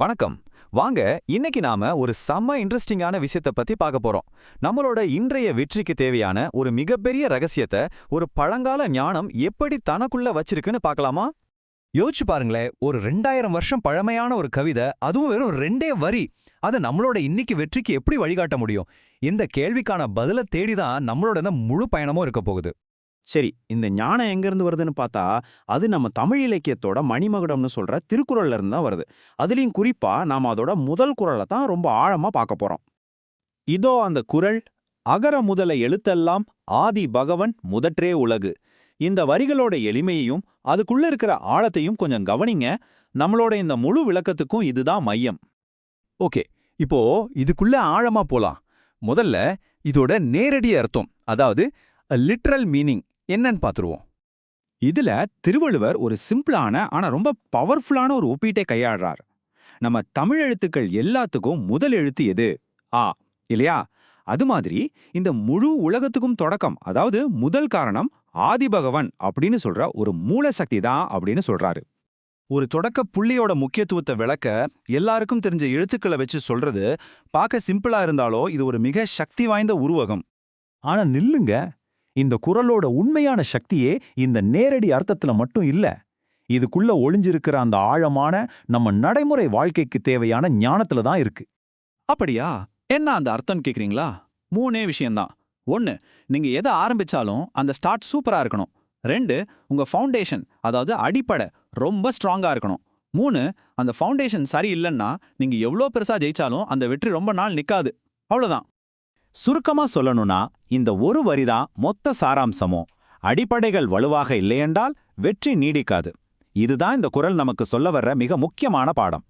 வணக்கம். வாங்க, இன்னைக்கு நாம ஒரு செம்ம இன்ட்ரெஸ்டிங்கான விஷயத்தை பத்தி பார்க்க போறோம். நம்மளோட இன்றைய வெற்றிக்கு தேவையான ஒரு மிகப்பெரிய ரகசியத்தை ஒரு பழங்கால ஞானம் எப்படி தனக்குள்ள வச்சிருக்குன்னு பார்க்கலாமா? யோசிச்சு பாருங்களேன், ஒரு 2000 வருஷம் பழமையான ஒரு கவிதை, அதுவும் வெறும் 2 வரி. அது நம்மளோட இன்னைக்கு வெற்றிக்கு எப்படி வழிகாட்ட முடியும்? இந்த கேள்விக்கான பதில தேடிதான் நம்மளோட இந்த முழு பயணமும் இருக்க போகுது. சரி, இந்த ஞானம் எங்கேருந்து வருதுன்னு பார்த்தா, அது நம்ம தமிழ் இலக்கியத்தோட மணிமகுடம்னு சொல்ற திருக்குறள்ல இருந்து தான் வருது. அதுலயும் குறிப்பா நாம அதோட முதல் குறளை தான் ரொம்ப ஆழமா பார்க்க போறோம். இதோ அந்த குறள்: அகர முதல எழுத்தெல்லாம் ஆதி பகவன் முதற்றே உலகு. இந்த வரிகளோட எளிமையையும் அதுக்குள்ள இருக்கிற ஆழத்தையும் கொஞ்சம் கவனிங்க. நம்மளோட இந்த முழு விளக்கத்துக்கும் இதுதான் மையம். ஓகே, இப்போ இதுக்குள்ள ஆழமா போலாம். முதல்ல இதோட நேரடி அர்த்தம், அதாவது லிட்ரல் மீனிங் என்னன்னு பார்த்துருவோம். இதுல திருவள்ளுவர் ஒரு சிம்பிளான ஆனா ரொம்ப பவர்ஃபுல்லான ஒரு ஒப்பீட்டை கையாடுறார். நம்ம தமிழ் எழுத்துக்கள் எல்லாத்துக்கும் முதல் எழுத்து எது? ஆ, இல்லையா? அது மாதிரி இந்த முழு உலகத்துக்கும் தொடக்கம், அதாவது முதல் காரணம் ஆதிபகவன் அப்படின்னு சொல்ற ஒரு மூல சக்தி தான் அப்படின்னு சொல்றாரு. ஒரு தொடக்க புள்ளியோட முக்கியத்துவத்தை விளக்க எல்லாருக்கும் தெரிஞ்ச எழுத்துக்களை வச்சு சொல்றது பார்க்க சிம்பிளா இருந்தாலோ இது ஒரு மிக சக்தி வாய்ந்த உருவகம். ஆனா நில்லுங்க, இந்த குறளோட உண்மையான சக்தியே இந்த நேரடி அர்த்தத்துல மட்டும் இல்ல. இதுக்குள்ள ஒளிஞ்சிருக்கிற அந்த ஆழமான நம்ம நடைமுறை வாழ்க்கைக்கு தேவையான ஞானத்துல தான் இருக்கு. அப்படியா? என்ன அந்த அர்த்தம் கேக்குறீங்களா? 3 விஷயம்தான். 1, நீங்க எதை ஆரம்பிச்சாலும் அந்த ஸ்டார்ட் சூப்பரா இருக்கணும். 2, உங்க ஃபவுண்டேஷன், அதாவது அடிப்படை ரொம்ப ஸ்ட்ராங்கா இருக்கணும். 3, அந்த ஃபவுண்டேஷன் சரியில்லைன்னா நீங்க எவ்வளோ பெருசா ஜெயிச்சாலும் அந்த வெற்றி ரொம்ப நாள் நிக்காது. அவ்வளவுதான். சுருக்கமா சொல்லணும்னா, இந்த ஒரு வரிதான் மொத்த சாராம்சமும். அடிப்படைகள் வலுவாக இல்லையென்றால் வெற்றி நீடிக்காது. இதுதான் இந்த குறள் நமக்கு சொல்ல வர்ற மிக முக்கியமான பாடம்.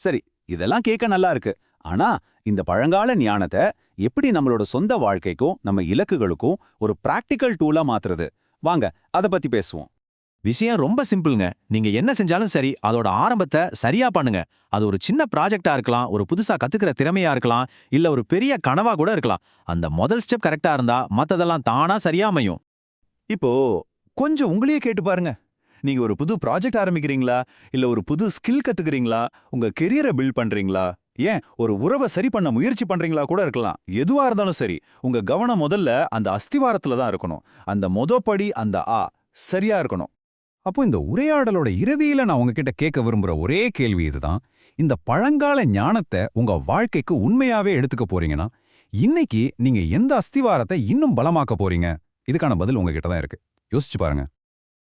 சரி, இதெல்லாம் கேட்க நல்லா இருக்கு. ஆனா இந்த பழங்கால ஞானத்தை எப்படி நம்மளோட சொந்த வாழ்க்கைக்கும் நம்ம இலக்குகளுக்கும் ஒரு பிராக்டிக்கல் டூலா மாத்துறது? வாங்க அத பத்தி பேசுவோம். விஷயம் ரொம்ப சிம்பிள்ங்க. நீங்க என்ன செஞ்சாலும் சரி, அதோட ஆரம்பத்தை சரியா பண்ணுங்க. அது ஒரு சின்ன ப்ராஜெக்டா இருக்கலாம், ஒரு புதுசா கத்துக்கிற திறமையா இருக்கலாம், இல்ல ஒரு பெரிய கனவா கூட இருக்கலாம். அந்த முதல் ஸ்டெப் கரெக்டா இருந்தா மத்ததெல்லாம் தானா சரியா அமையும். இப்போ கொஞ்சம் உங்களையே கேட்டு பாருங்க. நீங்க ஒரு புது ப்ராஜெக்ட் ஆரம்பிக்கிறீங்களா, இல்ல ஒரு புது ஸ்கில் கத்துக்கிறீங்களா, உங்க கெரியரை பில்ட் பண்றீங்களா, ஏன் ஒரு உறவை சரி பண்ண முயற்சி பண்றீங்களா கூட இருக்கலாம். எதுவா இருந்தாலும் சரி, உங்க கவனம் முதல்ல அந்த அஸ்திவாரத்துல தான் இருக்கணும். அந்த மொதப்படி, அந்த சரியா இருக்கணும். அப்போ இந்த உரையாடலோட இறுதியில நான் உங்ககிட்ட கேட்க விரும்புற ஒரே கேள்வி இதுதான். இந்த பழங்கால ஞானத்தை உங்க வாழ்க்கைக்கு உண்மையாவே எடுத்துக்க போறீங்கன்னா, இன்னைக்கு நீங்க எந்த அஸ்திவாரத்தை இன்னும் பலமாக்க போறீங்க? இதுக்கான பதில் உங்ககிட்ட தான் இருக்கு. யோசிச்சு பாருங்க.